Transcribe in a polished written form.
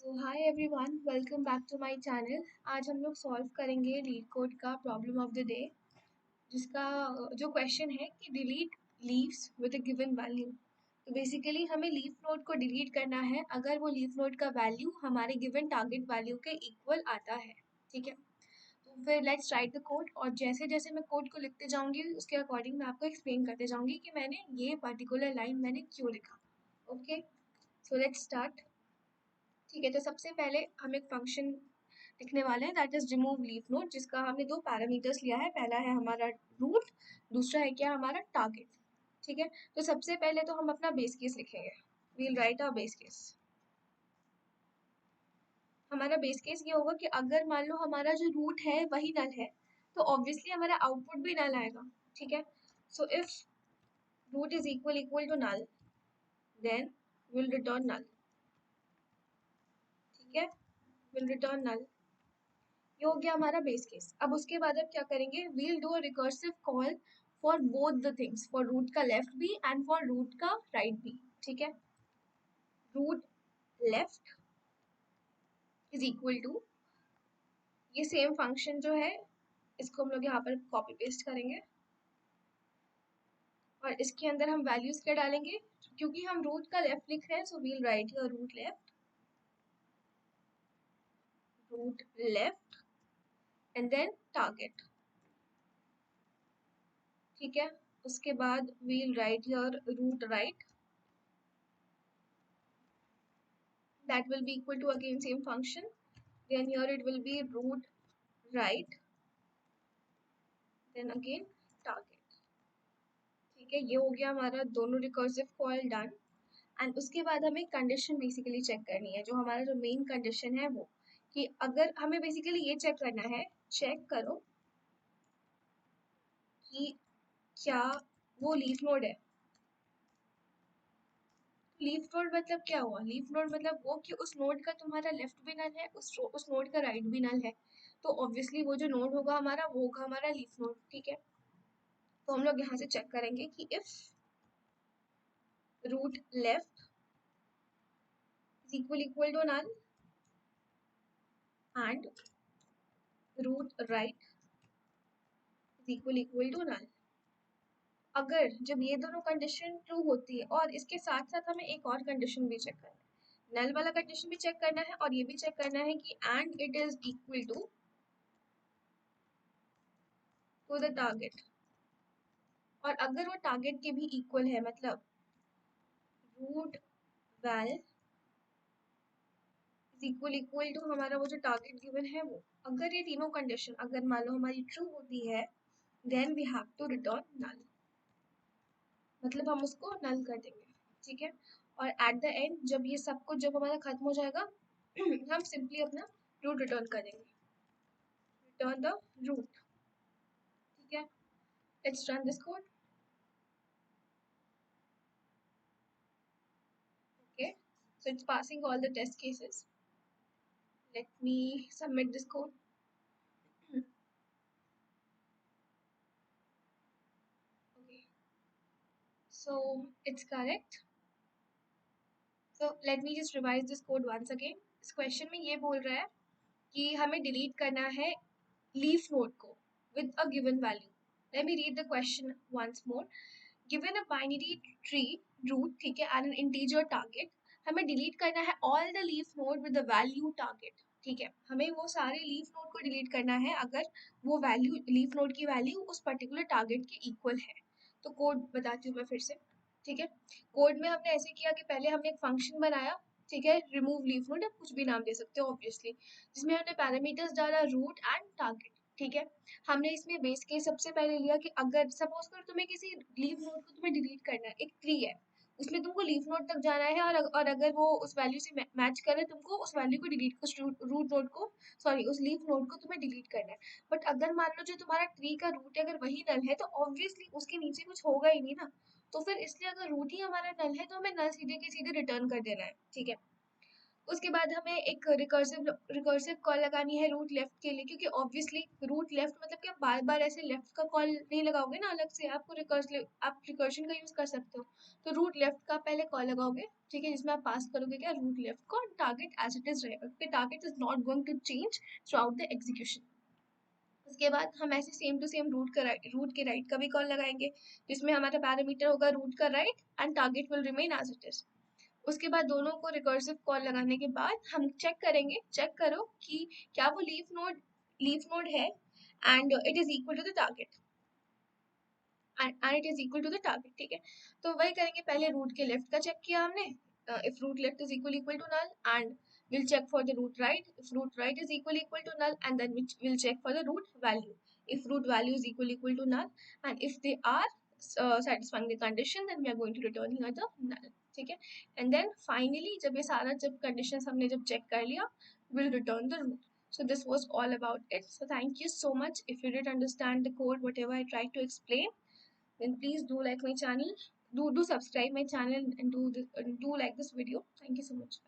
तो hi everyone, welcome back to my channel. आज हम लोग सॉल्व करेंगे लीड कोड का प्रॉब्लम ऑफ द डे, जिसका जो क्वेश्चन है कि delete leaves with a given value. तो बेसिकली हमें लीफ नोड को डिलीट करना है अगर वो लीफ नोड का वैल्यू हमारे गिवन टारगेट वैल्यू के इक्वल आता है। ठीक है, तो फिर लेट्स राइट द कोड, और जैसे जैसे मैं कोड को लिखते जाऊंगी उसके अकॉर्डिंग मैं आपको एक्सप्लेन करते जाऊंगी कि मैंने ये पर्टिकुलर लाइन मैंने क्यों लिखा। Okay, so let's start. ठीक है, तो सबसे पहले हम एक फंक्शन लिखने वाले हैं, that is remove leaf node, जिसका हमने दो पैरामीटर्स लिया है। पहला है हमारा रूट, दूसरा है क्या हमारा टारगेट। ठीक है, तो सबसे पहले तो हम अपना बेस केस लिखेंगे। We'll write our base case. हमारा बेस केस ये होगा कि अगर मान लो हमारा जो रूट है वही नल है, तो ऑब्वियसली हमारा आउटपुट भी नल आएगा। ठीक है, so if root is equal equal to null, then will return null. ठीक है, विल रिटर्न नल। ये हो गया हमारा बेस केस। अब उसके बाद अब क्या करेंगे, we'll do a recursive call for both the things, for root का लेफ्ट भी एंड फॉर रूट का राइट भी। ठीक है, root left is equal to, ये सेम फंक्शन जो है इसको हम लोग यहाँ पर कॉपी पेस्ट करेंगे और इसके अंदर हम वैल्यूज क्या डालेंगे, क्योंकि हम रूट का लेफ्ट लिख रहे हैं, so we'll write your root left and then target. ठीक है, उसके बाद we'll write your root right, that will be equal to again same function, then here it will be root right, then again target। ठीक है, ये हो गया हमारा दोनों रिकर्सिव कॉल डन। एंड उसके बाद हमें कंडीशन बेसिकली चेक करनी है, जो हमारा जो मेन कंडीशन है वो, कि अगर हमें बेसिकली ये चेक करना है, चेक करो कि क्या वो लीफ नोड है। लीफ नोड मतलब क्या हुआ, लीफ नोड मतलब वो कि उस नोड का तुम्हारा लेफ्ट भी नल है, उस नोड का राइट भी नल है, तो ऑब्वियसली वो जो नोड होगा हमारा वो होगा हमारा लीफ नोड। ठीक है, तो हम लोग यहाँ से चेक करेंगे कि if root left is equal to null and root right is equal to null, अगर जब ये दोनों कंडीशन ट्रू होती है, और इसके साथ साथ हमें एक और कंडीशन भी चेक करना है, नल वाला कंडीशन भी चेक करना है और ये भी चेक करना है कि and it is equal to the target. और अगर वो टारगेट के भी इक्वल है, मतलब root val is equal to हमारा वो जो टारगेट गिवन है वो, अगर ये तीनों कंडीशन अगर मान लो हमारी ट्रू होती है, then we have to return null, मतलब हम उसको नल कर देंगे। ठीक है, और एट द एंड जब ये सब कुछ जब हमारा खत्म हो जाएगा हम सिंपली अपना रूट रिटर्न कर देंगे, रिटर्न द रूट। ठीक है, let's run this code. Okay, so it's passing all the test cases. Let me submit this code. Okay, so it's correct. So let me just revise this code once again. इस question में ये बोल रहा है कि हमें delete करना है लीफ नोड को with a given value. Let me read the question once more. Given a binary tree root, ठीक है, and an integer target, हमें डिलीट करना है all the leaf node with the value target. ठीक है, हमें वो सारे लीफ नोड को डिलीट करना है अगर वो वैल्यू लीफ नोड की वैल्यू उस पर्टिकुलर टारगेट के इक्वल है। तो कोड बताती हूँ मैं फिर से। ठीक है, कोड में हमने ऐसे किया कि पहले हमने एक फंक्शन बनाया, ठीक है, रिमूव लीफ नोड, आप कुछ भी नाम दे सकते हो ऑब्वियसली, जिसमें हमने पैरामीटर्स डाला रूट एंड टारगेट। ठीक है, हमने इसमें बेस केस सबसे पहले लिया कि अगर सपोज कर तुम्हें किसी लीफ नोड को तुम्हें डिलीट करना है, एक ट्री है उसमें तुमको लीफ नोड तक जाना है, और अगर वो उस वैल्यू से मैच करे तुमको उस वैल्यू को डिलीट, उस रूट नोड को, सॉरी उस लीफ नोड को तुम्हें डिलीट करना है। बट अगर मान लो जो तुम्हारा ट्री का रूट है अगर वही नल है, तो ऑब्वियसली उसके नीचे कुछ होगा ही नहीं ना, तो फिर इसलिए अगर रूट ही हमारा नल है तो हमें नल सीधे के सीधे रिटर्न कर देना है। ठीक है, उसके बाद हमें एक रिकर्सिव कॉल लगानी है रूट लेफ्ट के लिए, क्योंकि ऑब्वियसली रूट लेफ्ट मतलब कि आप बार बार ऐसे लेफ्ट का कॉल नहीं लगाओगे ना अलग से, आपको आप रिकर्शन का यूज कर सकते हो। तो रूट लेफ्ट का पहले कॉल लगाओगे, ठीक है, जिसमें आप पास करोगे क्या रूट लेफ्ट को, टारगेट एज इट इज रहेगा, क्योंकि target is not going to change throughout the execution. उसके बाद हम ऐसे सेम टू सेम रूट के राइट का भी कॉल लगाएंगे, जिसमें हमारा पैरामीटर होगा रूट का right and target will remain as it is. उसके बाद दोनों को रिकर्सिव कॉल लगाने के बाद हम चेक करेंगे, चेक करो कि क्या वो लीफ नोड है and it is equal to the target, and it is equal to the target, ठीक है। तो वही करेंगे, पहले रूट के लेफ्ट का चेक किया हमने, if root left is equal to null, and we'll check for the root right, if root right is equal to null, and then we'll check for the root value, if root value is equal to null, and if they are satisfying the condition, then we are going to return here the null, ठीक है। and then finally जब conditions हमने जब check कर लिया, we'll return the root. So this was all about it. So thank you so much. If you did understand the code whatever I tried to explain, then please do like my channel, do subscribe my channel, and do like this video. Thank you so much.